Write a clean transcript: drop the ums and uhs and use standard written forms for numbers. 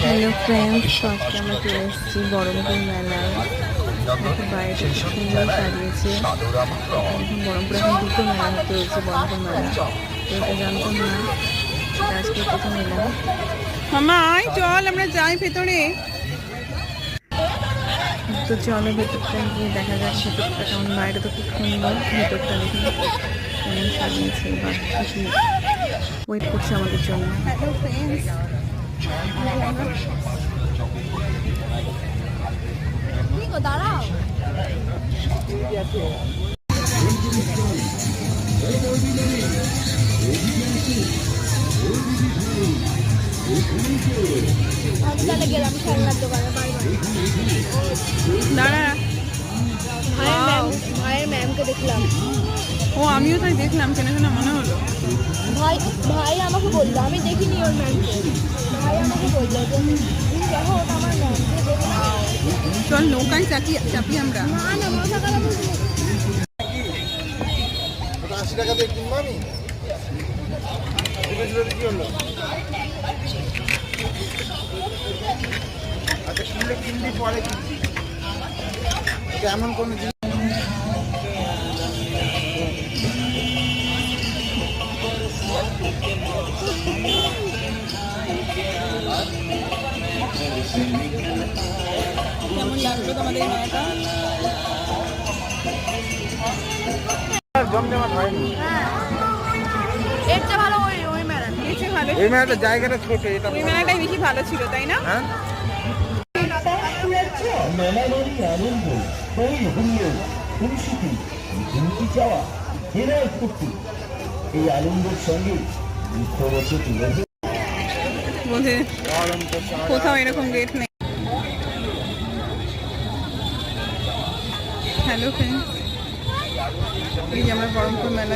Hello friends, আজকে আমরা চলে এসেছি বহরমপুর মেলায়। বাইরে সুন্দর সাজিয়েছে। এখন বহরমপুরে এখন দুটো মেলা হতে হয়েছে, বহরমপুর মেলা। তো এটা জানতাম না, আজকে প্রথম এলাম। মামা আয় চল আমরা যাই ভেতরে। তো চলো ভেতরটা গিয়ে দেখা যাক ভেতরটা কেমন। বাইরে তো খুব সুন্দর, ভেতরটা দেখি কেমন সাজিয়েছে। বা কিছু ওয়েট করছে আমাদের জন্য। হ্যালো ফ্রেন্ডস, দাঁড়াও। আমি তাহলে গেলাম খেলনার দোকানে। দাঁড়া, ভাইয়ের ম্যামকে দেখলাম। ও আমিও তাই দেখলাম, কেন কেন মনে হলো। ভাই আমাকে বললো, আমি দেখিনি ওর ম্যামকে। ভাই আমাকে বললো যে দেখো ওটা আমার ম্যামকে দেখলাম। চল নৌকায় চাপি আমরা। না না, মাথা খারাপ হয়েছে। 80 টাকা দিয়ে কিনবো আমি। কি হলো? আচ্ছা কিনবি পরে কিনবি। এমন কোন জিনিস কেমন লাগলো তোমাদের এই মেলাটা? জমজমাট হয়নি। এর চেয়ে ভালো ওই মেলা। এর চেয়ে ভালো এই মেলাটা জায়গাটা ছোট, এটা ওই মেলাটাই বেশি ভালো ছিল, তাই না? হ্যাঁ মেলারই আনন্দ, হইল খুশিতে ঝুঁকি চাওয়া জেনারেল ফুর্তি, এই আনন্দের সঙ্গে দুঃখ বছর তুলে বোধে কোথাও এরকম গেট নেই। হ্যালো ফ্রেন্ডস, এই যে আমরা বহরমপুর মেলায়